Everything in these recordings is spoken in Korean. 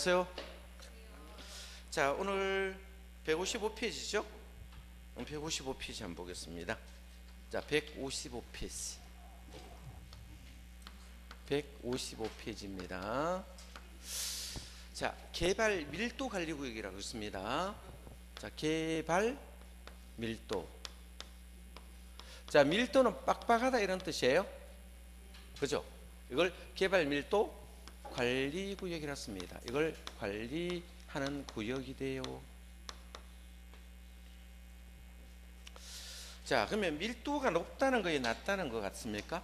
안녕하세요. 자, 오늘 155페이지죠? 155페이지 한번 보겠습니다. 자, 155페이지. 155페이지입니다. 자, 개발 밀도 관리 구역이라고 있습니다. 자, 개발 밀도. 자, 밀도는 빡빡하다 이런 뜻이에요. 그죠? 이걸 개발 밀도 관리 구역이라 씁니다. 이걸 관리하는 구역이 돼요. 자, 그러면 밀도가 높다는 거에 낮다는 것 같습니까?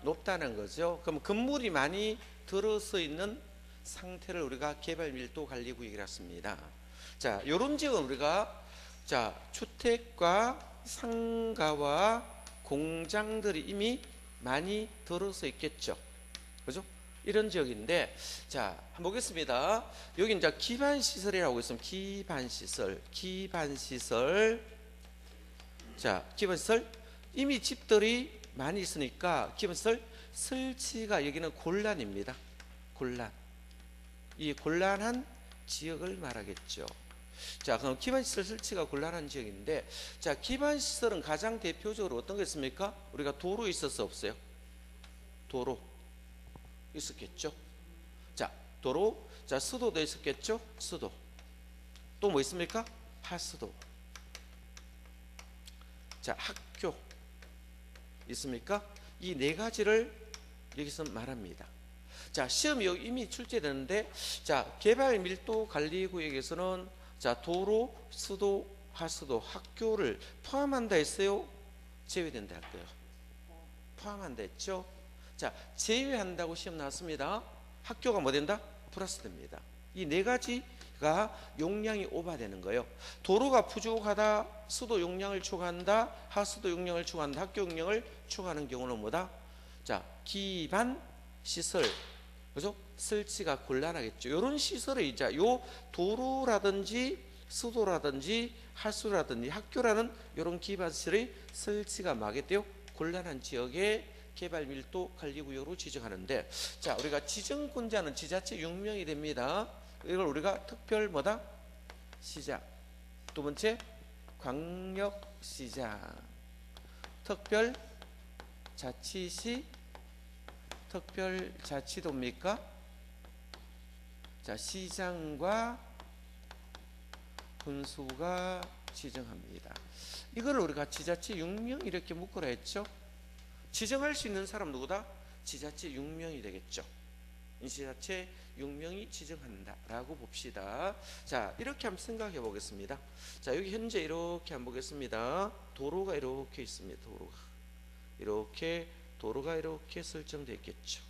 높다는 거죠. 그럼 건물이 많이 들어서 있는 상태를 우리가 개발 밀도 관리 구역이라 씁니다. 자, 요런 지역은 우리가 자, 주택과 상가와 공장들이 이미 많이 들어서 있겠죠. 그죠? 이런 지역인데, 자, 한번 보겠습니다. 여기 이제 기반시설이라고 있습니다. 기반시설. 자, 기반시설. 이미 집들이 많이 있으니까 기반시설 설치가 여기는 곤란입니다. 곤란. 이 곤란한 지역을 말하겠죠. 자, 그럼 기반시설 설치가 곤란한 지역인데, 자, 기반시설은 가장 대표적으로 어떤 게 있습니까? 우리가 도로 있었어 없어요? 도로 있었겠죠. 자, 도로. 자, 수도도 있었겠죠. 수도. 또 뭐 있습니까? 하수도. 자, 학교 있습니까? 이 네 가지를 여기서 말합니다. 자, 시험이 여기 이미 출제되는데, 자, 개발 밀도 관리 구역에서는 자, 도로, 수도, 하수도, 학교를 포함한다 했어요? 제외된다 할까요? 포함한다 했죠? 자, 제외한다고 시험 나왔습니다. 학교가 뭐 된다? 플러스 됩니다. 이 네 가지가 용량이 오버되는 거예요. 도로가 부족하다, 수도 용량을 초과한다, 하수도 용량을 초과한다, 학교 용량을 초과하는 경우는 뭐다? 자, 기반 시설, 그죠? 설치가 곤란하겠죠. 이런 시설을 이제 요 도로라든지 수도라든지 하수라든지 학교라는 이런 기반 시설의 설치가 막겠대요. 곤란한 지역에 개발 밀도 관리 구역으로 지정하는데, 자, 우리가 지정권자는 지자체 6명이 됩니다. 이걸 우리가 특별 뭐다? 시장. 두 번째 광역시장, 특별 자치시, 특별 자치도입니까? 자, 시장과 군수가 지정합니다. 이걸 우리가 지자체 6명 이렇게 묶으라 했죠. 지정할 수 있는 사람 누구다? 지자체 6명이 되겠죠. 지자체 6명이 지정한다라고 봅시다. 자, 이렇게 한번 생각해 보겠습니다. 자, 여기 현재 이렇게 한번 보겠습니다. 도로가 이렇게 있습니다. 도로가 이렇게 설정되어 있겠죠.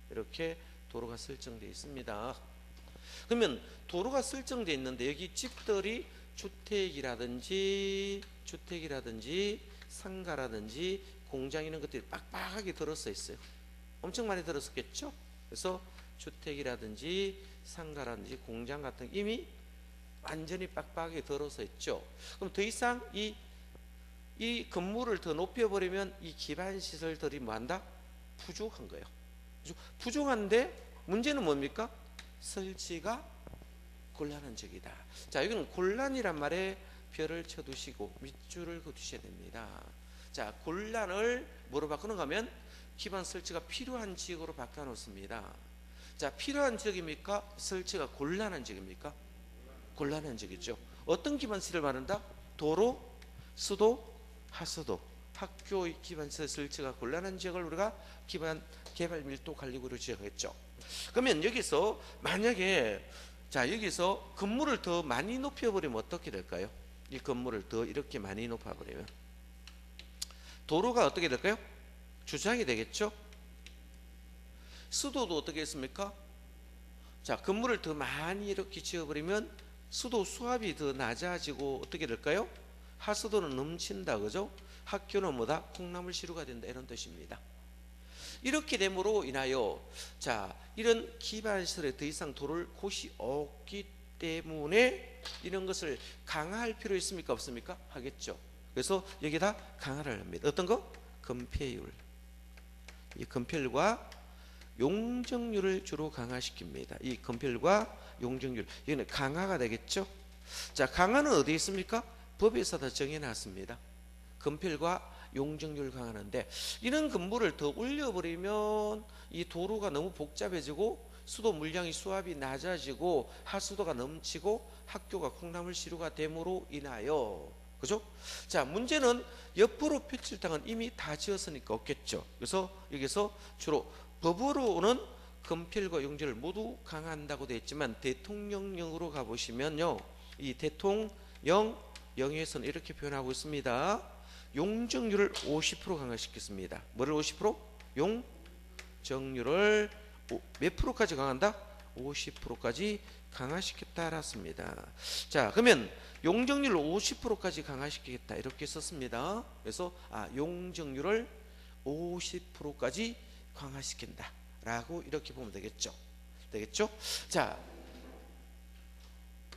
이렇게 도로가 설정되어 있습니다. 그러면 도로가 설정되어 있는데 여기 집들이 주택이라든지 상가라든지 공장 이런 것들이 빡빡하게 들어서 있어요. 엄청 많이 들었었겠죠. 그래서 주택이라든지 상가라든지 공장 같은 이미 완전히 빡빡하게 들어서 있죠. 그럼 더 이상 이 건물을 더 높여버리면 이 기반시설들이 뭐한다? 부족한 거예요. 부족한데 문제는 뭡니까? 설치가 곤란한 적이다. 자, 여기는 곤란이란 말에 별을 쳐두시고 밑줄을 그두셔야 됩니다. 자, 곤란을 뭐로 바꾸는가 하면 기반 설치가 필요한 지역으로 바꿔놓습니다. 자, 필요한 지역입니까? 설치가 곤란한 지역입니까? 곤란한 지역이죠. 어떤 기반 시설을 말한다? 도로, 수도, 하수도, 학교의 기반 시설 설치가 곤란한 지역을 우리가 개발 밀도 관리구로 지정했죠. 그러면 여기서 만약에 자, 여기서 건물을 더 많이 높여버리면 어떻게 될까요? 이 건물을 더 이렇게 많이 높여버리면 도로가 어떻게 될까요? 주차장이 되겠죠. 수도도 어떻게 했습니까? 자, 건물을 더 많이 이렇게 지어버리면 수도 수압이 더 낮아지고 어떻게 될까요? 하수도는 넘친다, 그죠? 학교는 뭐다? 콩나물 시루가 된다, 이런 뜻입니다. 이렇게 됨으로 인하여 자, 이런 기반시설에 더 이상 도를 곳이 없기 때문에 이런 것을 강화할 필요 있습니까? 없습니까? 하겠죠. 그래서 여기다 강화를 합니다. 어떤 거? 건폐율. 이 건폐율과 용적률을 주로 강화시킵니다. 이 건폐율과 용적률, 이거는 강화가 되겠죠. 자, 강화는 어디에 있습니까? 법에서 다 정해놨습니다. 건폐율과 용적률 강화하는데, 이런 건물을 더 올려버리면 이 도로가 너무 복잡해지고 수도 물량이 수압이 낮아지고 하수도가 넘치고 학교가 콩나물시루가 됨으로 인하여, 그죠? 자, 문제는 옆으로 펼칠 땅은 이미 다 지었으니까 없겠죠. 그래서 여기서 주로 법으로는 건폐율과 용적률을 모두 강화한다고 되어 있지만, 대통령령으로 가보시면요, 이 대통령령에서는 이렇게 표현하고 있습니다. 용적률을 50% 강화시켰습니다. 뭐를 50%? 용적률을 몇 프로까지 강화한다? 50%까지 강화시켰다 알았습니다. 자, 그러면 용적률을 50%까지 강화시키겠다 이렇게 썼습니다. 그래서 용적률을 50%까지 강화시킨다 라고 이렇게 보면 되겠죠. 자,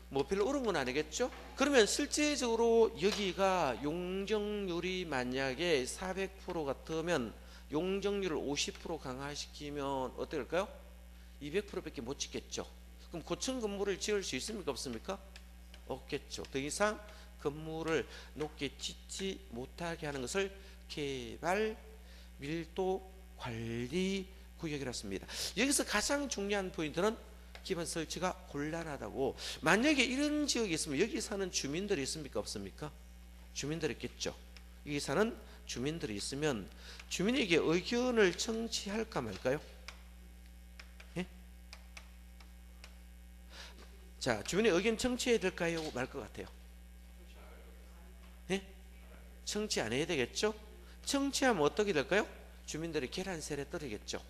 뭐 별로 어려운 건 아니겠죠? 그러면 실제적으로 여기가 용적률이 만약에 400% 같으면 용적률을 50% 강화시키면 어떻게 될까요? 200%밖에 못 짓겠죠. 그럼 고층 건물을 지을 수 있습니까? 없습니까? 없겠죠. 더 이상 건물을 높게 짓지 못하게 하는 것을 개발 밀도 관리 구역이라 습니다. 여기서 가장 중요한 포인트는 기반 설치가 곤란하다고. 만약에 이런 지역이 있으면 여기 사는 주민들이 있습니까? 없습니까? 주민들이 있겠죠. 여기 사는 주민들이 있으면 주민에게 의견을 청취할까 말까요? 예? 자, 주민의 의견 청취해야 될까요? 말 것 같아요. 예? 청취 안 해야 되겠죠? 청취하면 어떻게 될까요? 주민들이 계란세례 떨어지겠죠.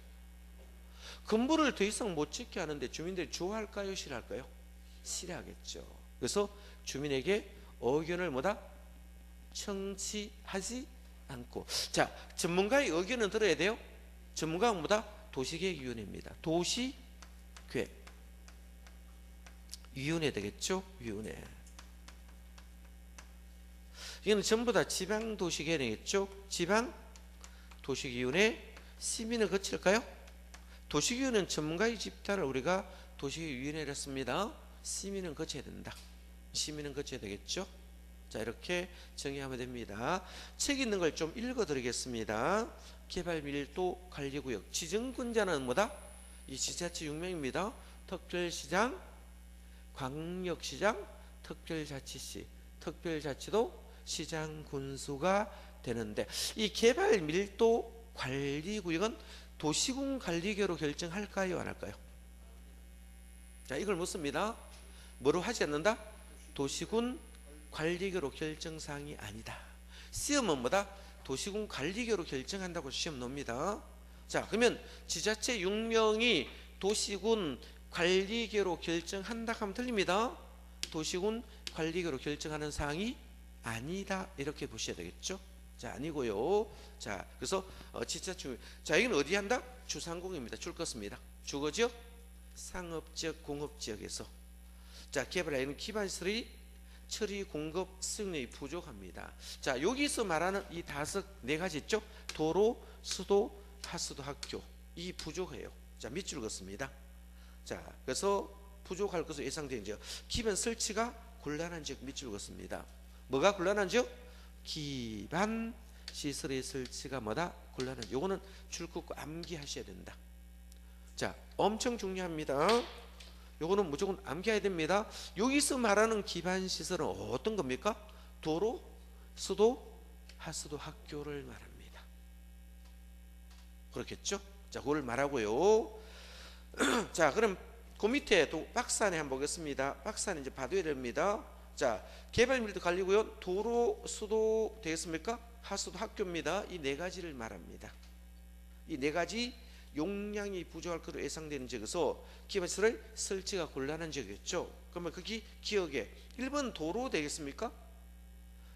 건물을 더 이상 못 짓게 하는데 주민들이 좋아할까요? 싫어할까요? 싫어하겠죠. 그래서 주민에게 의견을 청취하지 않고. 자, 전문가의 의견은 들어야 돼요. 전문가가 뭐다? 도시계획위원회입니다. 도시계획위원회 되겠죠? 위원회. 이거는 전부 다 지방도시계획이겠죠? 지방도시위원회. 심의는 거칠까요? 도시계획은 전문가의 집단을 우리가 도시계획위원회를 했습니다. 심의는 거쳐야 된다. 심의는 거쳐야 되겠죠? 자, 이렇게 정의하면 됩니다. 책 있는 걸 좀 읽어 드리겠습니다. 개발밀도 관리구역. 지정권자는 뭐다? 이 지자체 6명입니다. 특별시장, 광역시장, 특별자치시, 특별자치도, 시장, 군수가 되는데, 이 개발밀도 관리구역은 도시군 관리계로 결정할까요? 안 할까요? 자, 이걸 묻습니다. 뭐로 하지 않는다? 도시군 관리계로 결정사항이 아니다. 시험은 뭐다? 도시군 관리계로 결정한다고 시험 놉니다. 자, 그러면 지자체 6명이 도시군 관리계로 결정한다 하면 틀립니다. 도시군 관리계로 결정하는 사항이 아니다 이렇게 보셔야 되겠죠. 자, 아니고요. 자, 그래서 지자체. 자, 이건 어디 한다? 주상공입니다. 줄 것입니다. 주거지역, 상업지역, 공업지역에서. 자, 개발하는 기반시설이 처리, 공급, 수용력이 부족합니다. 자, 여기서 말하는 이 네 가지 있죠? 도로, 수도, 하수도, 학교. 이 부족해요. 자, 밑줄 긋습니다. 자, 그래서 부족할 것으로 예상되는 지역. 기반 설치가 곤란한 지역 밑줄 긋습니다. 뭐가 곤란한 지역? 기반 시설의 설치가 뭐다? 곤란한. 요거는 줄 긋고 암기하셔야 된다. 자, 엄청 중요합니다. 요거는 무조건 암기해야 됩니다. 여기서 말하는 기반 시설은 어떤 겁니까? 도로, 수도, 하수도, 학교를 말합니다. 그렇겠죠? 자, 그걸 말하고요. 자, 그럼 그 밑에 또 박스 안에 한번 보겠습니다. 박스 안에 이제 봐둬야 됩니다. 자, 개발밀도 관리구역, 도로, 수도 되겠습니까? 하수도, 학교입니다. 이 네 가지를 말합니다. 이 네 가지 용량이 부족할 것으로 예상되는 지역에서 기반시설의 설치가 곤란한 지역이겠죠. 그러면 거기 기억에 1번 도로 되겠습니까?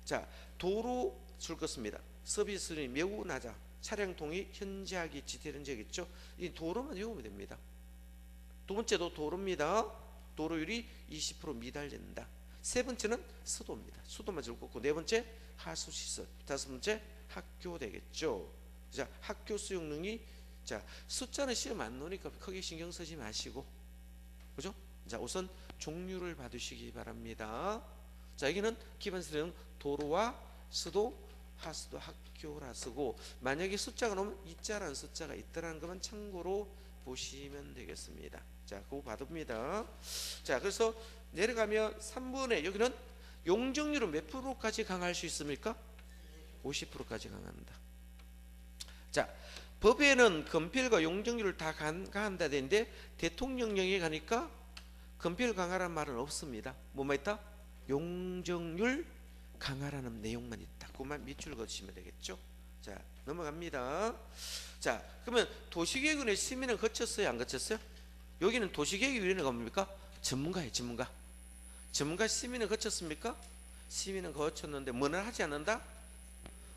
자, 도로 줄 것입니다. 서비스는 매우 낮아. 차량통이 현저하게 지대는 지역이겠죠. 이 도로만 외우면 됩니다. 두 번째도 도로입니다. 도로율이 20% 미달된다. 세 번째는 수도입니다. 수도만 줄 거고, 네 번째 하수시설, 다섯 번째 학교 되겠죠. 자, 학교 수용능이 자, 숫자는 시험 안 나오니까 크게 신경 쓰지 마시고, 그죠? 자, 우선 종류를 봐두시기 바랍니다. 자, 여기는 기반시설은 도로와 수도, 하수도, 학교라 쓰고, 만약에 숫자가 나오면 이자라는 숫자가 있다는 것만 참고로 보시면 되겠습니다. 자, 그거 봐둡니다. 자, 그래서 내려가면 3번에 여기는 용적률은 몇 프로까지 강화할 수 있습니까? 50%까지 강화한다. 자, 법에는 건폐율과 용적률을 다 강화한다 되는데 대통령령에 가니까 건폐율 강화라는 말은 없습니다. 뭐만 있다? 용적률 강화라는 내용만 있다. 그것만 밑줄 그으시면 되겠죠. 자, 넘어갑니다. 자, 그러면 도시계획위원회 심의는 거쳤어요, 안 거쳤어요? 여기는 도시계획위원회가 뭡니까? 전문가예요, 전문가. 전문가 심의는 거쳤습니까? 심의는 거쳤는데 뭐는 하지 않는다?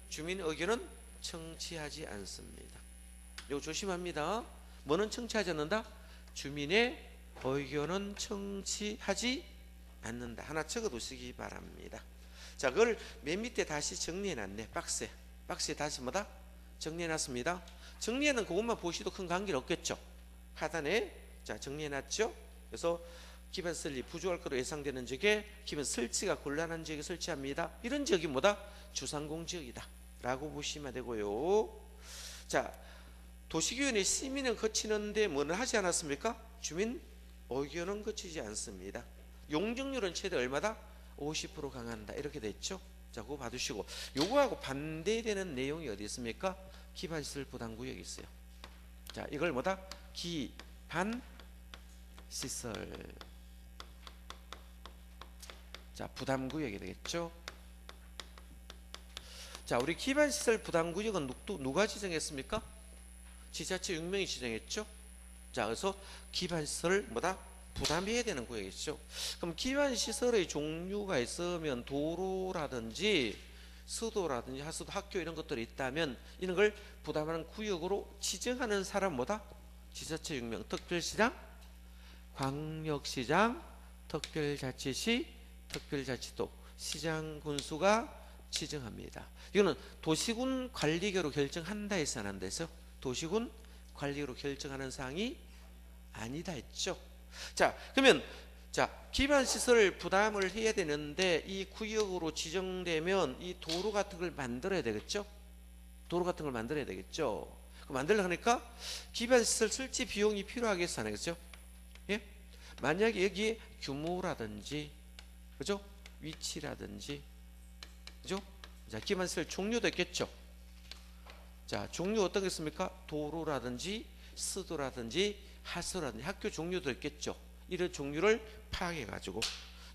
주민 의견은 청취하지 않습니다. 이거 조심합니다. 뭐는 청취하지 않는다? 주민의 의견은 청취하지 않는다. 하나 적어두시기 바랍니다. 자, 그걸 맨 밑에 다시 정리해놨네. 박스에 다시 뭐다? 정리해놨습니다. 정리해놓은 그것만 보시도 큰 관계는 없겠죠. 하단에 자 정리해놨죠. 그래서 기반 설립 부족할 것으로 예상되는 지역에 기반 설치가 곤란한 지역에 설치합니다. 이런 지역이 뭐다? 주상공 지역이다 라고 보시면 되고요. 자, 도시계획위원회 심의는 거치는데 뭐는 하지 않았습니까? 주민 의견은 거치지 않습니다. 용적률은 최대 얼마다? 50% 강한다. 이렇게 됐죠. 자, 그거 봐두시고, 요거하고 반대되는 내용이 어디 있습니까? 기반시설 부담구역이 있어요. 자, 이걸 뭐다? 기반시설. 자, 부담구역이 되겠죠. 자, 우리 기반시설 부담구역은 누가 지정했습니까? 지자체 6명이 지정했죠. 자, 그래서 기반시설을 뭐다? 부담해야 되는 구역이죠. 그럼 기반시설의 종류가 있으면 도로라든지 수도라든지 하수도, 학교 이런 것들이 있다면 이런 걸 부담하는 구역으로 지정하는 사람 뭐다? 지자체 6명, 특별시장, 광역시장, 특별자치시, 특별자치도, 시장, 군수가 지정합니다. 이거는 도시군 관리계로 결정한다 해서 안 한다 해서 도시군 관리계로 결정하는 사항이 아니다 했죠. 자, 그러면 자, 기반시설 부담을 해야 되는데 이 구역으로 지정되면 이 도로 같은 걸 만들어야 되겠죠. 도로 같은 걸 만들어야 되겠죠. 만들려고 하니까 기반시설 설치 비용이 필요하겠어, 안 하겠죠? 예? 만약에 여기에 규모라든지, 그죠? 위치라든지, 그죠? 자, 기반시설 종류도 있겠죠. 자, 종류 어떤 게 있습니까? 도로라든지 수도라든지 하수라든지 학교 종류도 있겠죠. 이런 종류를 파악해 가지고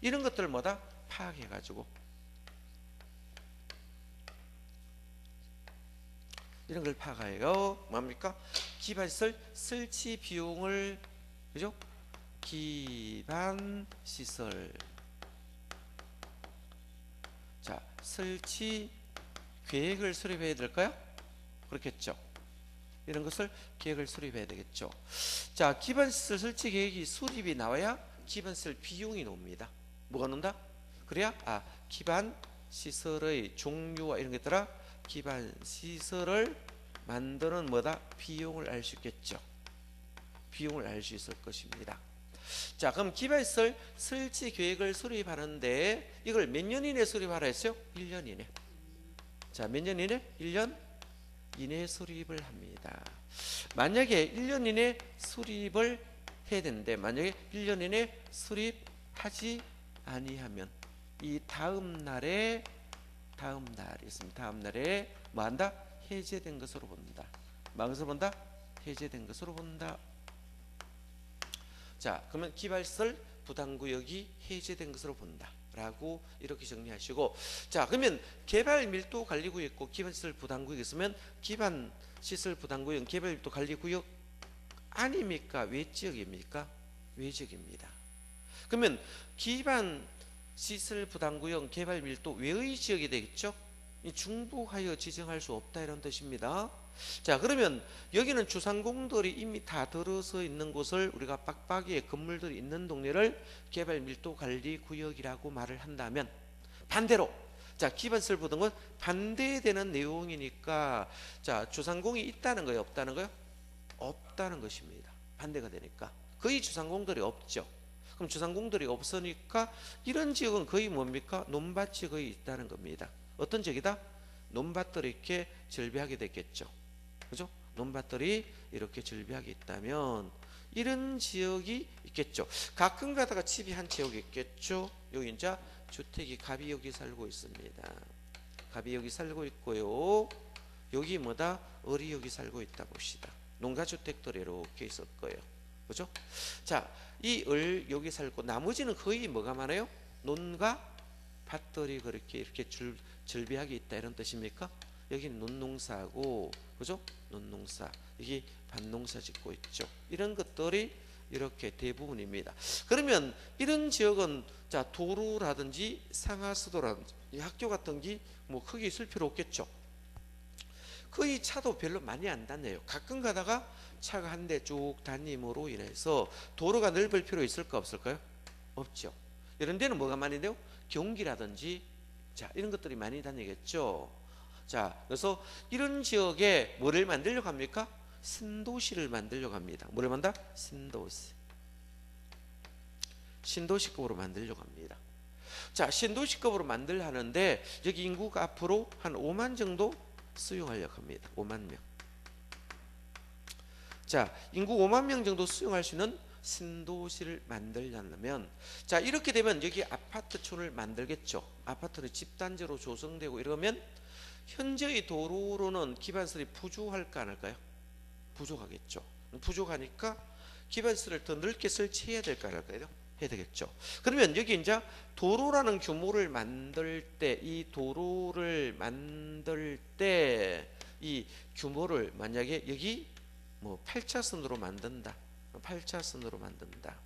이런 것들을 뭐다? 파악해 가지고 이런 걸 파악해요. 뭡니까? 기반시설 설치 비용을, 그죠? 기반시설 자, 설치 계획을 수립해야 될까요? 그렇겠죠. 이런 것을 계획을 수립해야 되겠죠. 자, 기반시설 설치 계획이 수립이 나와야 기반시설 비용이 나옵니다. 뭐가 나온다? 그래야 기반시설의 종류와 이런 것들아 기반시설을 만드는 뭐다? 비용을 알 수 있겠죠. 비용을 알 수 있을 것입니다. 자, 그럼 기반시설 설치 계획을 수립하는데 이걸 몇 년 이내에 수립하라 했어요? 1년 이내. 자, 몇 년 이내? 1년 이내에 수립을 합니다. 만약에 1년 이내 수립을 해야 되는데 만약에 1년 이내 수립하지 아니하면 이 다음 날이 있습니다. 다음 날에 뭐 한다? 해제된 것으로 본다. 무엇으로 본다? 해제된 것으로 본다. 자, 그러면 기반시설 부담구역이 해제된 것으로 본다 라고 이렇게 정리하시고, 자, 그러면 개발밀도관리구역 있고 기반시설 부담구역이 있으면 기반시설 부담구역은 개발밀도 관리구역 아닙니까? 외지역입니까? 외지역입니다. 그러면 기반시설 부담구역 개발밀도 외의 지역이 되겠죠? 중부하여 지정할 수 없다 이런 뜻입니다. 자, 그러면 여기는 주상공들이 이미 다 들어서 있는 곳을 우리가 빡빡이에 건물들이 있는 동네를 개발밀도관리구역이라고 말을 한다면 반대로 자, 기반시설 부담은 반대되는 내용이니까 자, 주상공이 있다는 거예요, 없다는 거예요? 없다는 것입니다. 반대가 되니까 거의 주상공들이 없죠. 그럼 주상공들이 없으니까 이런 지역은 거의 뭡니까? 논밭이 거의 있다는 겁니다. 어떤 지역이다? 논밭들이 이렇게 절비하게 됐겠죠. 그죠? 논밭들이 이렇게 절비하게 있다면 이런 지역이 있겠죠. 가끔 가다가 집이 한 지역이 있겠죠. 여기 이제 주택이 갑이 여기 살고 있습니다. 갑이 여기 살고 있고요. 여기 뭐다? 을이 여기 살고 있다 봅시다. 농가주택들이 이렇게 있을 거예요. 그죠? 자, 이 을 여기 살고 나머지는 거의 뭐가 많아요? 논과 밭들이 그렇게 이렇게 절비하게 있다 이런 뜻입니까? 여기는 논농사고, 그죠? 논농사. 여기 밭농사 짓고 있죠. 이런 것들이 이렇게 대부분입니다. 그러면 이런 지역은 자, 도로라든지 상하수도라든지 학교 같은 게 뭐 크게 있을 필요 없겠죠. 거의 차도 별로 많이 안 다녀요. 가끔 가다가 차가 한 대 쭉 다님으로 인해서 도로가 넓을 필요 있을까 없을까요? 없죠. 이런 데는 뭐가 많이 돼요? 경기라든지 자, 이런 것들이 많이 다니겠죠. 자, 그래서 이런 지역에 뭐를 만들려고 합니까? 신도시를 만들려고 합니다. 뭐를 만다? 신도시. 신도시급으로 만들려고 합니다. 자, 신도시급으로 만들려 하는데 여기 인구가 앞으로 한 5만 정도 수용하려고 합니다. 5만 명. 자, 인구 5만 명 정도 수용할 수 있는 신도시를 만들려면 자, 이렇게 되면 여기 아파트촌을 만들겠죠. 아파트는 집단지로 조성되고 이러면 현재의 도로로는 기반시설이 부족할까 안 할까요? 부족하겠죠. 부족하니까 기반시설을 더 넓게 설치해야 될까 안 할까요? 해야 되겠죠. 그러면 여기 이제 도로라는 규모를 만들 때 이 도로를 만들 때 이 규모를 만약에 여기 뭐 8차선으로 만든다. 8차선으로 만든다.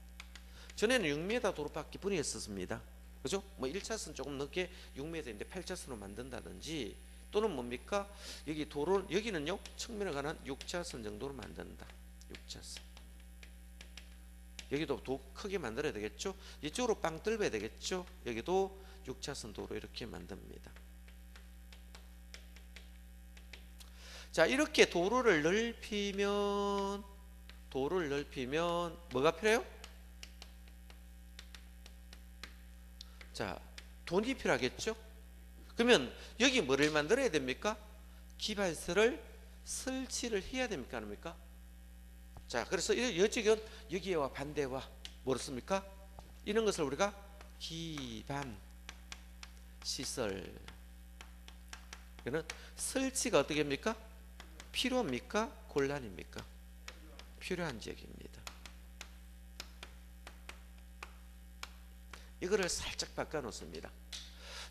전에는 6m 도로밖에 뿐이 없었습니다. 그죠? 뭐 1차선 조금 늦게 6m인데 8차선으로 만든다든지 또는 뭡니까? 여기 도로 여기는요. 측면에 관한 6차선 정도로 만든다. 6차선. 여기도 더 크게 만들어야 되겠죠. 이쪽으로 빵 뚫어야 되겠죠. 여기도 6차선 도로 이렇게 만듭니다. 자, 이렇게 도로를 넓히면 뭐가 필요해요? 자, 돈이 필요하겠죠. 그러면 여기 뭐를 만들어야 됩니까? 기반시설을 설치를 해야 됩니까? 안 합니까? 자, 그래서 이쪽은 여기와 반대와 뭐렇습니까? 이런 것을 우리가 기반 시설. 이거는 설치가 어떻게 합니까? 필요합니까? 곤란입니까? 필요한 지역입니다. 이거를 살짝 바꿔 놓습니다.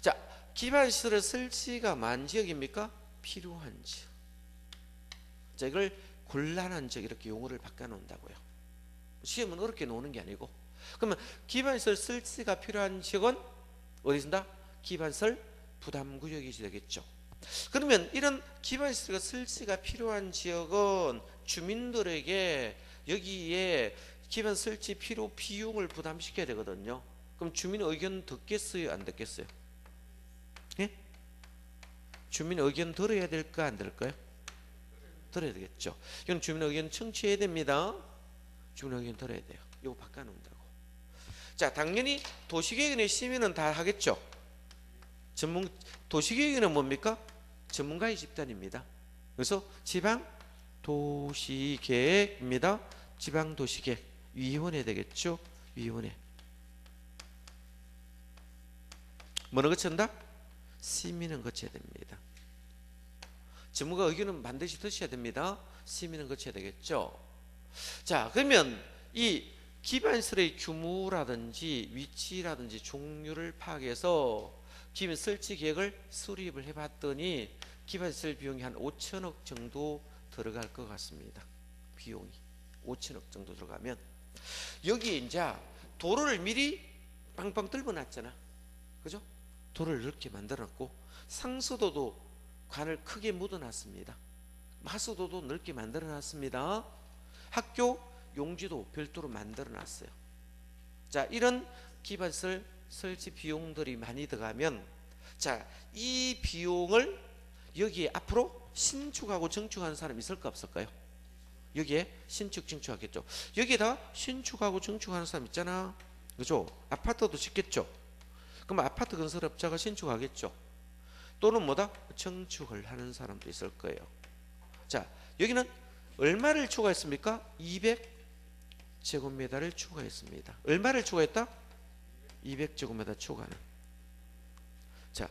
자, 기반 시설의 설치가 만 지역입니까? 필요한 지역. 자, 이걸 곤란한 지역 이렇게 용어를 바꿔 놓는다고요. 시험은 어렵게 놓는 게 아니고. 그러면 기반시설 설치가 필요한 지역은 어디 있습니다? 기반시설 부담구역이 되겠죠. 그러면 이런 기반시설 설치가 필요한 지역은 주민들에게 여기에 기반 설치 필요 비용을 부담시켜야 되거든요. 그럼 주민 의견 듣겠어요? 안 듣겠어요? 예? 주민 의견 들어야 될까? 안 들을까요? 들어야 되겠죠. 이건 주민 의견 청취해야 됩니다. 주민 의견 들어야 돼요. 이거 바꿔놓는다고. 자, 당연히 도시계획위원회 심의는 다 하겠죠. 도시계획위원회는 뭡니까? 전문가의 집단입니다. 그래서 지방도시계획입니다. 지방도시계획위원회 되겠죠. 위원회. 뭐는 거친다? 심의는 거쳐야 됩니다. 전문가 의견은 반드시 드셔야 됩니다. 심의는 거쳐야 되겠죠. 자, 그러면 이 기반시설의 규모라든지 위치라든지 종류를 파악해서 기반 설치 계획을 수립을 해봤더니 기반시설 비용이 한 5천억 정도 들어갈 것 같습니다. 비용이 5천억 정도 들어가면 여기 이제 도로를 미리 빵빵 뚫어놨잖아. 그죠? 도로를 넓게 만들어놨고 상수도도 관을 크게 묻어놨습니다. 하수도도 넓게 만들어놨습니다. 학교 용지도 별도로 만들어놨어요. 자, 이런 기반시설 설치 비용들이 많이 들어가면 자, 이 비용을 여기에 앞으로 신축하고 증축하는 사람이 있을까 없을까요? 여기에 신축 증축하겠죠. 여기에다 신축하고 증축하는 사람 있잖아. 그죠? 아파트도 짓겠죠. 그럼 아파트 건설업자가 신축하겠죠. 또는 뭐다? 증축을 하는 사람도 있을 거예요. 자, 여기는 얼마를 추가했습니까? 200제곱미터를 추가했습니다. 얼마를 추가했다? 200제곱미터 추가는. 자,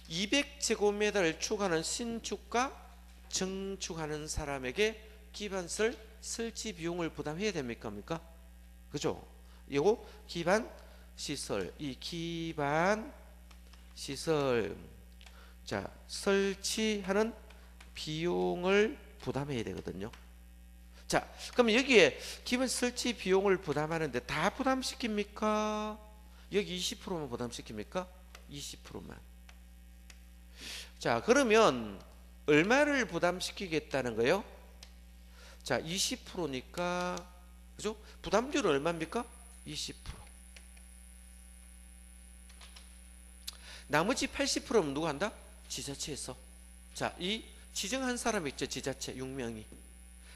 200제곱미터를 추가하는 신축과 증축하는 사람에게 기반설 설치 비용을 부담해야 됩니까? 그죠? 이거 기반 시설, 이 기반 시설, 자, 설치하는 비용을 부담해야 되거든요. 자, 그럼 여기에 기본 설치 비용을 부담하는데 다 부담시킵니까? 여기 20%만 부담시킵니까? 20%만. 자, 그러면 얼마를 부담시키겠다는 거예요? 자, 20%니까 그죠? 부담률은 얼마입니까? 20%. 나머지 80%는 누가 한다? 지자체에서. 자, 이 지정한 사람 있죠? 지자체 6명이.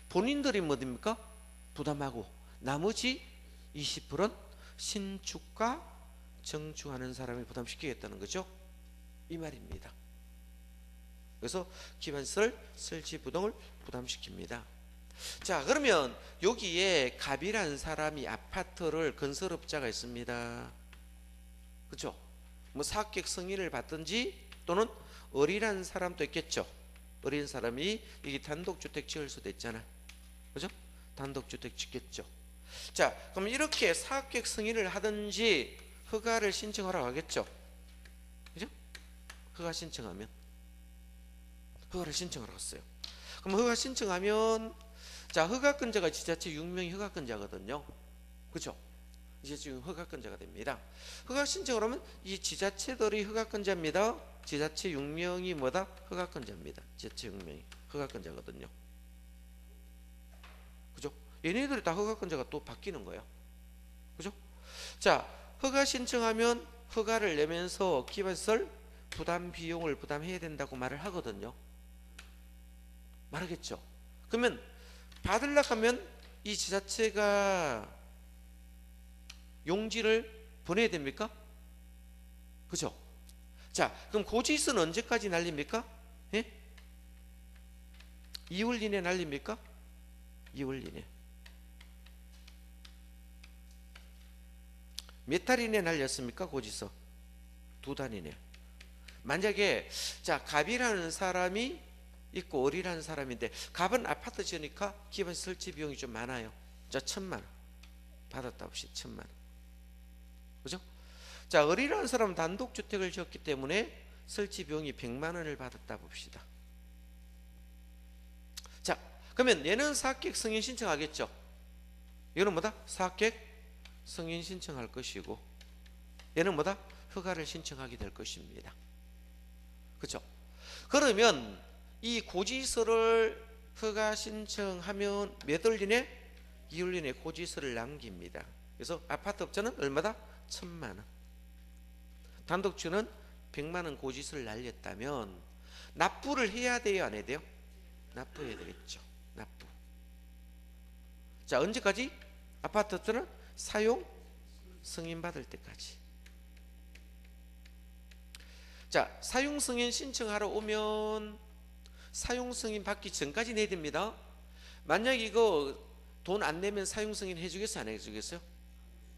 본인들이 뭐입니까? 부담하고 나머지 20%는 신축과 증축하는 사람이 부담시키겠다는 거죠. 이 말입니다. 그래서 기반설 설치 부담을 부담시킵니다. 자, 그러면 여기에 갑이라는 사람이 아파트를 건설업자가 있습니다. 그렇죠? 뭐 사업계획 승인을 받든지 또는 어리라는 사람도 있겠죠. 어린 사람이 이게 단독주택 지을 수도 있잖아. 그죠? 단독주택 짓겠죠. 자, 그럼 이렇게 사업계획 승인을 하든지 허가를 신청하라고 하겠죠. 그죠? 허가 신청하면 허가를 신청하라고 했어요. 그럼 허가 신청하면 자, 허가권자가 지자체 6명이 허가권자거든요. 그죠? 이제 지금 허가권자가 됩니다. 허가 신청을 하면 이 지자체들이 허가권자입니다. 지자체 6명이 뭐다? 허가권자입니다. 지자체 6명이 허가권자거든요. 그죠? 얘네들이 다 허가권자가 또 바뀌는 거예요. 그죠? 자, 허가 신청하면 허가를 내면서 기반설 부담 비용을 부담해야 된다고 말을 하거든요. 말하겠죠. 그러면 받으려고 하면 이 지자체가 용지를 보내야 됩니까? 그죠? 자, 그럼 고지서는 언제까지 날립니까? 예? 2월 이내 날립니까? 2월 이내. 몇 달 이내 날렸습니까? 고지서 2달 이내. 만약에 자, 갑이라는 사람이 있고 어리라는 사람인데 갑은 아파트 지으니까 기본 설치 비용이 좀 많아요. 자, 1,000만 원 받았다 봅시다. 1,000만 원. 그죠? 자, 어리라는 사람은 단독주택을 지었기 때문에 설치 비용이 100만 원을 받았다 봅시다. 자, 그러면 얘는 사업계획 승인 신청하겠죠. 얘는 뭐다? 사업계획 승인 신청할 것이고 얘는 뭐다? 허가를 신청하게 될 것입니다. 그렇죠? 그러면 이 고지서를 허가 신청하면 몇 월 이내? 2월 이내 고지서를 남깁니다. 그래서 아파트 업자는 얼마다? 1,000만 원. 단독주는 100만 원 고지서를 날렸다면 납부를 해야 돼요, 안 해야 돼요? 납부해야 되겠죠. 납부. 자, 언제까지? 아파트 업자는 사용 승인 받을 때까지. 자, 사용 승인 신청하러 오면 사용 승인 받기 전까지 내야 됩니다. 만약 이거 돈 안 내면 사용 승인 해주겠어요, 안 해주겠어요?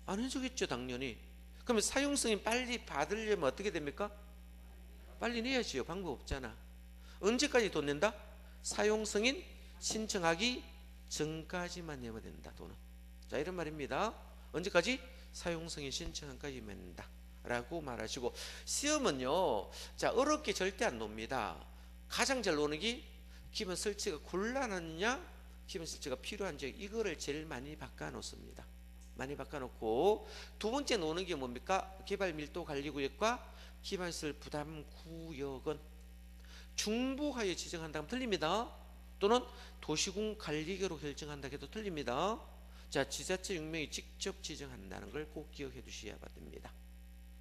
안 해주겠죠, 당연히. 그러면 사용 승인 빨리 받으려면 어떻게 됩니까? 빨리 내야지요. 방법 없잖아. 언제까지 돈 낸다? 사용 승인 신청하기 전까지만 내면 된다, 돈은. 자, 이런 말입니다. 언제까지? 사용 승인 신청까지만 낸다 라고 말하시고, 시험은요, 자, 어렵게 절대 안 놉니다. 가장 잘 노는 게 기본 설치가 곤란하느냐, 기본 설치가 필요한지, 이거를 제일 많이 바꿔 놓습니다. 많이 바꿔 놓고, 두 번째 노는 게 뭡니까? 개발 밀도 관리 구역과 기반시설 부담 구역은 중부하에 지정한다면 틀립니다. 또는 도시군 관리계로 결정한다 해도 틀립니다. 자, 지자체 6명이 직접 지정한다는 걸 꼭 기억해 두셔야 됩니다.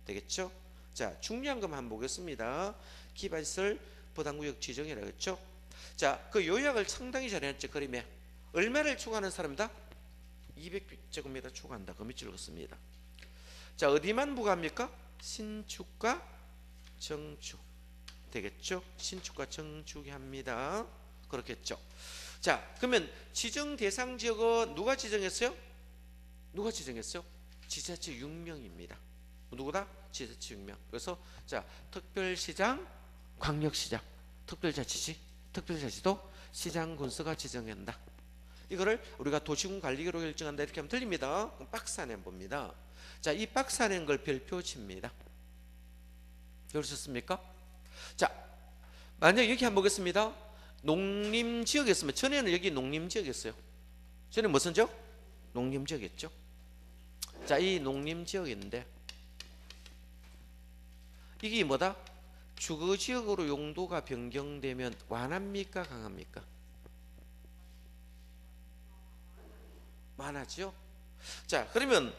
되겠죠? 자, 중요한 것만 한번 보겠습니다. 기반시설 부담구역 지정이라고 했죠? 자, 그 요약을 상당히 잘해놨죠, 그림에. 얼마를 추구하는 사람이다? 200제곱미터 추구한다. 그 밑줄 긋습니다. 자, 어디만 부과합니까? 신축과 정축 되겠죠? 신축과 정축이 합니다. 그렇겠죠? 자, 그러면 지정 대상 지역은 누가 지정했어요? 누가 지정했어요? 지자체 6명입니다. 누구다? 지자체 6명. 그래서 자, 특별시장, 광역시장, 특별자치시, 특별자치도 시장군수가 지정한다. 이거를 우리가 도시군 관리계로 결정한다 이렇게 하면 틀립니다. 그럼 박스 안에 봅니다. 자, 이 박스 안에 있는 걸 별표 칩니다. 그러셨습니까? 자, 만약 여기 한번 보겠습니다. 농림지역이었으면 전에는 여기 농림지역이었어요. 전에 무슨 지역? 농림지역이었죠. 자, 이 농림지역인데 이게 뭐다? 주거지역으로 용도가 변경되면 완합니까? 강합니까? 완하죠. 자, 그러면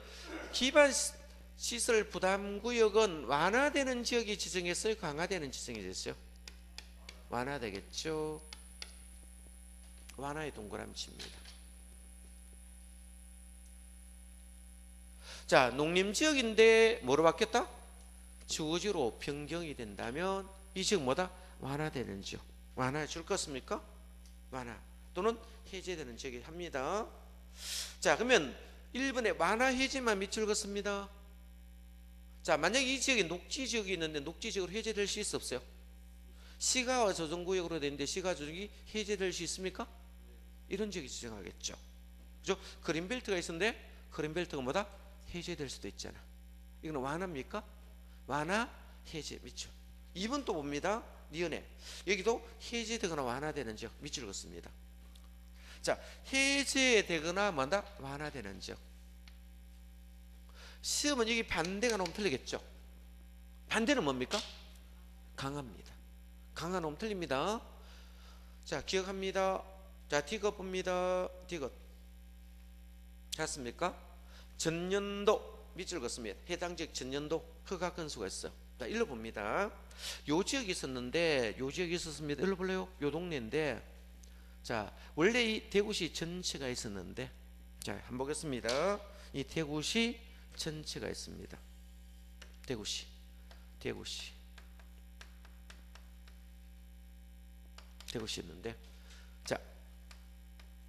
기반시설 부담구역은 완화되는 지역이 지정했어요? 강화되는 지정이 됐어요? 완화되겠죠. 완화의 동그라미 칩니다. 자, 농림지역인데 뭐로 바뀌었다? 주거지로 변경이 된다면 이 지역 뭐다? 완화되는 지역. 완화해 줄 것입니까? 완화 또는 해제되는 지역이 합니다. 자, 그러면 1번에 완화 해제만 밑줄 긋습니다. 자, 만약 이 지역에 녹지지역이 있는데 녹지지역으로 해제될 수 있어 없어요? 시가와 조정구역으로 되는데 시가 조정이 해제될 수 있습니까? 이런 지역이 지정하겠죠. 그죠? 그린벨트가 있었는데 그린벨트가 뭐다? 해제될 수도 있잖아. 이거는 완화입니까? 완화, 해제 밑줄. 2번 또 봅니다. 니은에 여기도 해제되거나 완화되는 지역 밑줄 긋습니다. 자, 해제되거나 뭐다? 완화되는 지역. 시험은 여기 반대가 나오면 틀리겠죠. 반대는 뭡니까? 강합니다. 강화 나오면 틀립니다. 자, 기억합니다. 자, 디귿 봅니다. 디귿 갔습니까? 전년도 밑줄 긋습니다. 해당 지역 전년도 허가 건수가 있어. 자, 일로 봅니다. 요 지역이 있었는데 요 지역이 있었습니다. 일로 볼래요? 요 동네인데 자, 원래 이 대구시 전체가 있었는데 자, 한번 보겠습니다. 이 대구시 전체가 있습니다. 대구시 있는데 자,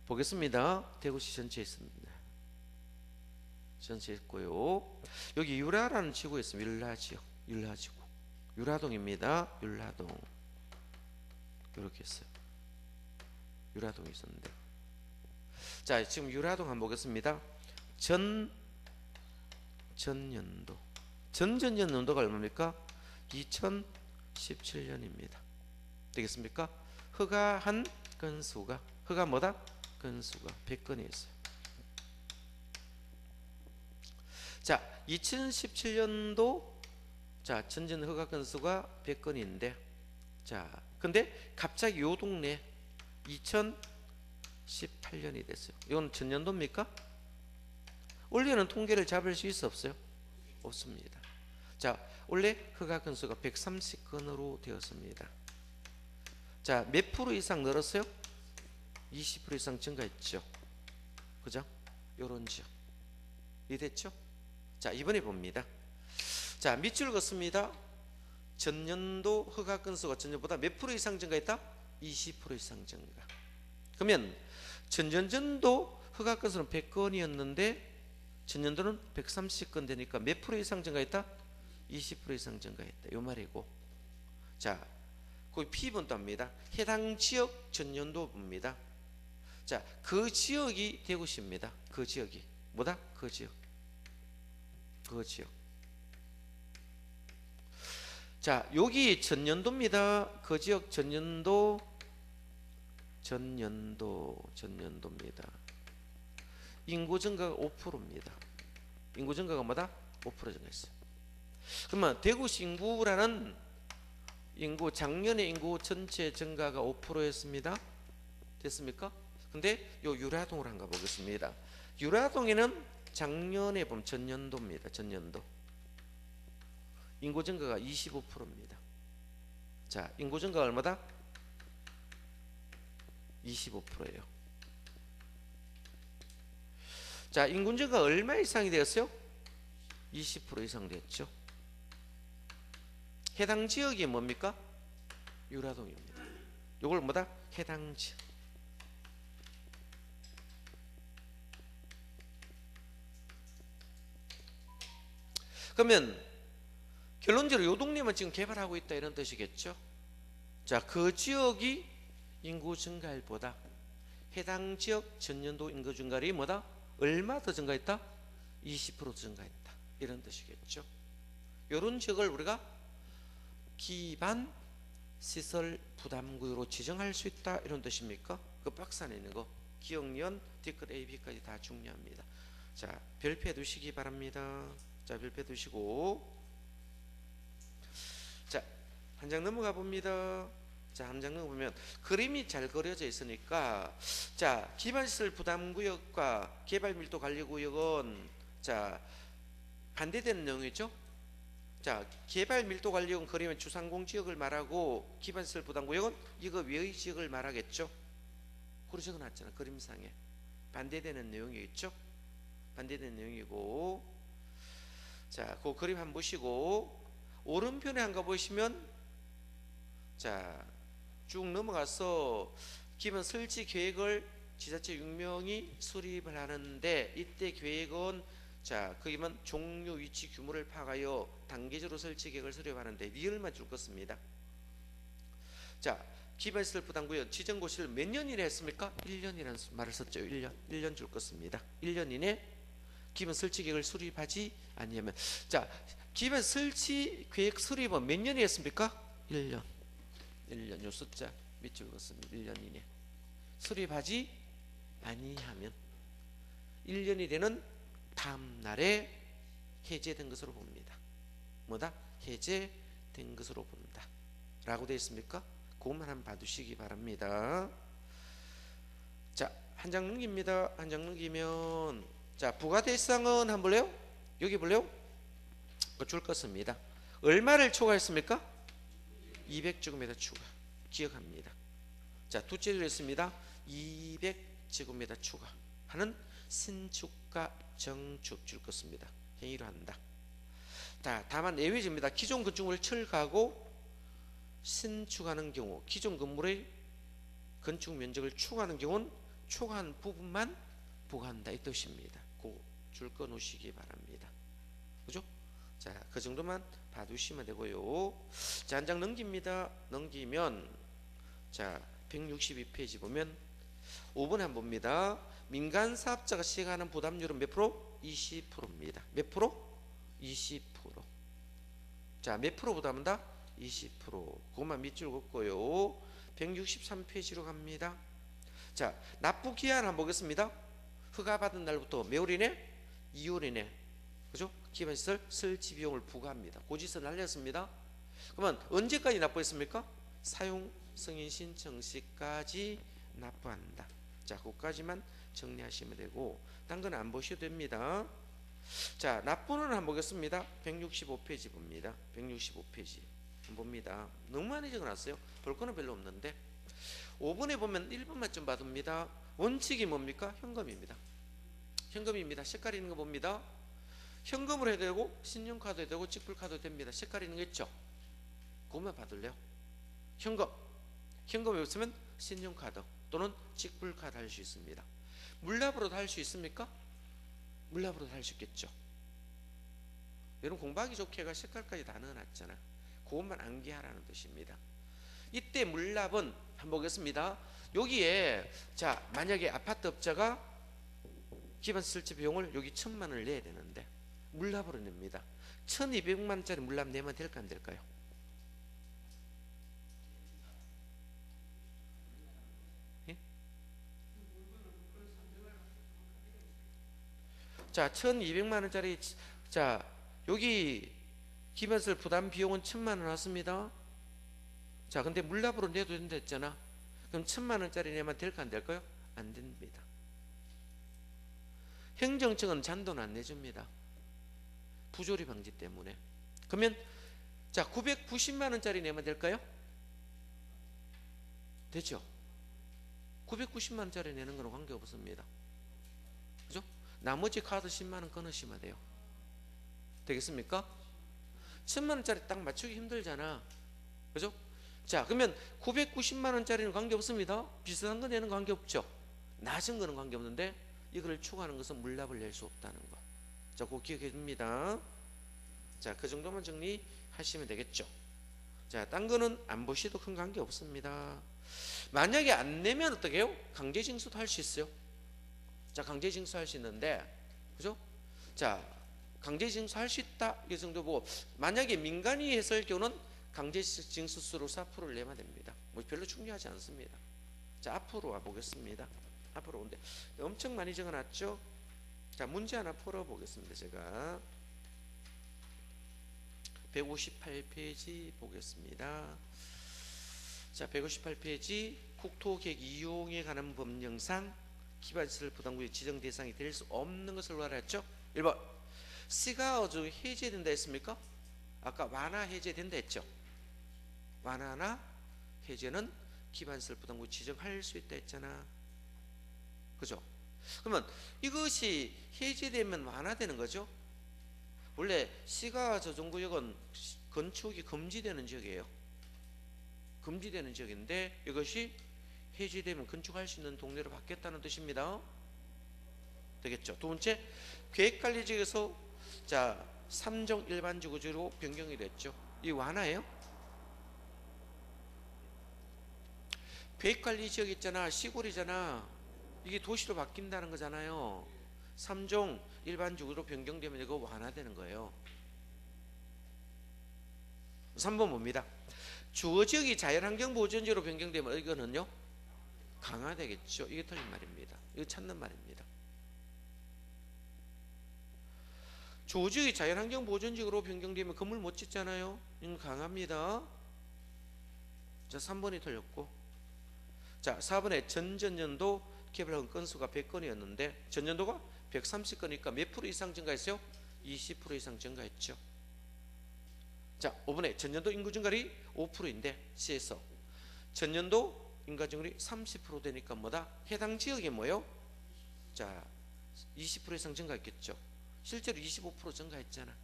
보겠습니다. 대구시 전체에 있습니다. 전체 있고요. 여기 유라라는 지구에 있습니다. 율라지역, 율라지구, 유라동입니다. 율라동 이렇게 있어요. 유라동이 있었는데 자, 지금 유라동 한번 보겠습니다. 전년도 전전년도가 얼마입니까? 2017년입니다. 되겠습니까? 허가한 건수가 허가 뭐다? 건수가 100건이 있어요. 자, 2017년도 자, 전전 허가 건수가 100건인데 자, 근데 갑자기 요 동네 2018년이 됐어요. 이건 전년도입니까? 원래는 통계를 잡을 수 있어 없어요? 없습니다. 자, 원래 허가 건수가 130건으로 되었습니다. 자, 몇 프로 이상 늘었어요? 20% 이상 증가했죠. 그죠? 요런 지역 이해됐죠? 자, 이번에 봅니다. 자, 밑줄 긋습니다. 전년도 허가 건수가 전년보다 몇 프로 이상 증가했다? 20% 이상 증가. 그러면 전년도 허가 건수는 100건이었는데 전년도는 130건 되니까 몇 프로 이상 증가했다? 20% 이상 증가했다. 요 말이고. 자, 거기 P번 답니다. 해당 지역 전년도 봅니다. 자, 그 지역이 대구시입니다. 그 지역이 뭐다? 그 지역. 자, 여기 전년도입니다. 그 지역 전년도입니다. 인구 증가가 5%입니다. 인구 증가가 뭐다? 5% 증가했어요. 그러면 대구시 인구라는 인구 작년에 인구 전체 증가가 5%였습니다. 됐습니까? 근데 요 유라동을 한가 보겠습니다. 유라동에는 작년에 보면 전년도입니다. 전년도 인구 증가가 25%입니다. 자, 인구 증가가 얼마다? 25%예요. 자, 인구 증가 얼마 이상이 되었어요? 20% 이상 됐죠. 해당 지역이 뭡니까? 유라동입니다. 이걸 뭐다? 해당 지역. 그러면 결론적으로 요 동네만 지금 개발하고 있다 이런 뜻이겠죠. 자, 그 지역이 인구 증가율보다 해당 지역 전년도 인구 증가율이 뭐다? 얼마 더 증가했다? 20% 증가했다 이런 뜻이겠죠. 이런 지역을 우리가 기반 시설 부담구역으로 지정할 수 있다 이런 뜻입니까? 그 박스 안에 있는 거 기억년 뒤끝 A, B까지 다 중요합니다. 자, 별표해 두시기 바랍니다. 자, 별표해 두시고, 자, 한 장 넘어가 봅니다. 자, 한 장 넘어보면 그림이 잘 그려져 있으니까, 자, 기반시설 부담구역과 개발밀도 관리구역은 자 반대되는 내용이죠. 자, 개발밀도 관리구역은 그림의 주상공 지역을 말하고 기반시설 부담구역은 이거 외의 지역을 말하겠죠. 그로 적어놨잖아. 그림상에 반대되는 내용이겠죠. 반대되는 내용이고, 자, 그 그림 한번 보시고 오른편에 한 거 보시면, 자, 쭉 넘어가서 기본 설치 계획을 지자체 6명이 수립을 하는데, 이때 계획은 자, 그기만 종류, 위치, 규모를 파악하여 단계적으로 설치 계획을 수립하는데 리얼만 줄 것입니다. 자, 기반시설 부담구역 지정고시를 몇 년 이내 했습니까? 1년이라는 말을 썼죠. 1년 줄 것입니다. 1년 이내 기본 설치 계획을 수립하지 아니하면, 자, 기본 설치 계획 수립은 몇 년이 했습니까? 1년. 1년 요 숫자 밑줄 그었습니다. 1년 이내 수립하지 아니하면 1년이 되는 다음 날에 해제된 것으로 봅니다. 뭐다? 해제된 것으로 본다 라고 되어 있습니까? 그것만 한번 봐두시기 바랍니다. 자, 한 장 넘깁니다. 한 장 넘기면, 자, 부가 대상은 한번 볼래요? 여기 볼래요? 줄 것입니다. 얼마를 초과했습니까? 200제곱미터 추가. 기억합니다. 자, 두째 줄 있습니다. 200제곱미터 추가 하는 신축과 정축 줄 것입니다. 행위로 한다. 자, 다만 예외입니다. 기존 건축물을 철거하고 신축하는 경우, 기존 건물의 건축 면적을 추가하는 경우는 초과한 부분만 부과한다 이 뜻입니다. 그 줄 거 놓으시기 바랍니다. 그죠? 자, 그 정도만 봐두시면 되고요. 자, 한 장 넘깁니다. 넘기면, 자, 162페이지 보면 5번에 한번 봅니다. 민간 사업자가 시행하는 부담률은 몇 프로? 20%입니다. 몇 프로? 20%. 자, 몇 프로 부담한다? 20%. 그것만 밑줄 긋고요. 163페이지로 갑니다. 자, 납부 기한 한번 보겠습니다. 허가받은 날부터 몇 월 이내? 2월 이내. 그죠? 기반시설 설치 비용을 부과합니다. 고지서 날렸습니다. 그러면 언제까지 납부했습니까? 사용 승인 신청 시까지 납부한다. 자, 그것까지만 정리하시면 되고, 딴 건 안 보셔도 됩니다. 자, 납부는 한번 보겠습니다. 165페이지 봅니다. 165페이지 봅니다. 너무 많이 적어놨어요. 볼 거는 별로 없는데 5번에 보면 1번만 좀 봐둡니다. 원칙이 뭡니까? 현금입니다. 현금입니다. 색깔 있는 거 봅니다. 현금으로 해도 되고 신용카드 해도 되고 직불카드 됩니다. 색깔 있는 거 있죠? 그것만 봐둘래요. 현금이 없으면 신용카드 또는 직불카드 할 수 있습니다. 물납으로도 할 수 있습니까? 물납으로도 할 수 있겠죠. 여러분 공부하기 좋게가 색깔까지 다 넣어놨잖아. 그것만 암기하라는 뜻입니다. 이때 물납은 한번 보겠습니다. 여기에, 자, 만약에 아파트 업자가 기반 설치 비용을 여기 1,000만 원을 내야 되는데 물납으로 냅니다. 1,200만 원짜리 물납 내면 될까 안 될까요? 예? 자, 1,200만 원짜리, 자, 여기 기반시설 부담 비용은 1,000만 원 왔습니다. 자, 근데 물납으로 내도 된다 했잖아. 그럼 1,000만 원짜리 내면 될까 안 될까요? 안 됩니다. 행정청은 잔돈 안 내줍니다. 부조리 방지 때문에. 그러면 자, 990만 원짜리 내면 될까요? 되죠? 990만 원짜리 내는 거는 관계없습니다. 그죠? 나머지 카드 10만 원 끊으시면 돼요. 되겠습니까? 1000만 원짜리 딱 맞추기 힘들잖아. 그죠? 자, 그러면 990만 원짜리는 관계없습니다. 비슷한 거 내는 관계없죠. 낮은 거는 관계없는데 이거를 추가하는 것은 물납을 낼 수 없다는 거. 자, 그거 기억해 줍니다. 자, 그 정도만 정리하시면 되겠죠. 자, 딴 거는 안 보셔도 큰 관계 없습니다. 만약에 안 내면 어떻게 해요? 강제징수도 할 수 있어요. 자, 강제징수 할 수 있는데, 그죠? 자, 강제징수 할 수 있다 이 정도 보고, 만약에 민간이 했을 경우는 강제징수수로 4%를 내면 됩니다. 뭐 별로 중요하지 않습니다. 자, 앞으로 와 보겠습니다. 앞으로 온데 엄청 많이 적어놨죠? 자, 문제 하나 풀어보겠습니다. 제가 158페이지 보겠습니다. 자, 158페이지 국토계획 이용에 관한 법령상 기반시설 부담구역 지정 대상이 될 수 없는 것을 말했죠. 1번 C가 어주 해제된다 했습니까? 아까 완화 해제된다 했죠. 완화나 해제는 기반시설 부담구역 지정할 수 있다 했잖아. 그죠? 그러면 이것이 해제되면 완화되는 거죠. 원래 C가 저정구역은 건축이 금지되는 지역이에요. 금지되는 지역인데 이것이 해제되면 건축할 수 있는 동네로 바뀌었다는 뜻입니다. 되겠죠. 두 번째, 계획관리지역에서 자 3종 일반주거지로 변경이 됐죠. 이 완화예요. 계획관리지역 있잖아, 시골이잖아. 이게 도시로 바뀐다는 거잖아요. 3종 일반주거로 변경되면 이거 완화되는 거예요. 3번 뭡니다. 주거지역이 자연환경보존지역으로 변경되면 이거는요 강화되겠죠. 이게 틀린 말입니다. 이거 찾는 말입니다. 주거지역이 자연환경보존지역으로 변경되면 건물 못 짓잖아요. 이건 강합니다. 자, 3번이 틀렸고, 자 4번에 전전년도 개발한 건수가 100건이었는데 전년도가 130건이니까 몇 프로 이상 증가했어요? 20% 이상 증가했죠. 자, 5번에 전년도 인구 증가율이 5%인데 C에서 전년도 인구 증가율이 30% 되니까 뭐다? 해당 지역이 뭐예요? 자, 20% 이상 증가했겠죠. 실제로 25% 증가했잖아.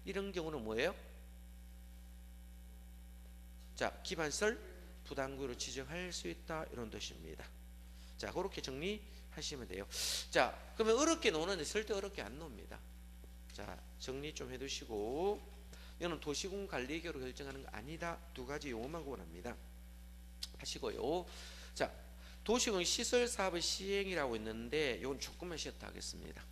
이런 경우는 뭐예요? 자, 기반시설 부담구역으로 지정할 수 있다 이런 뜻입니다. 자, 그렇게 정리하시면 돼요. 자, 그러면 어렵게 노는데 절대 어렵게 안 놉니다. 자, 정리 좀 해두시고, 이거는 도시군 관리계로 결정하는 거 아니다. 두 가지 용어만 구분합니다. 하시고요. 자, 도시군 시설 사업의 시행이라고 있는데 이건 조금만 쉬었다 하겠습니다.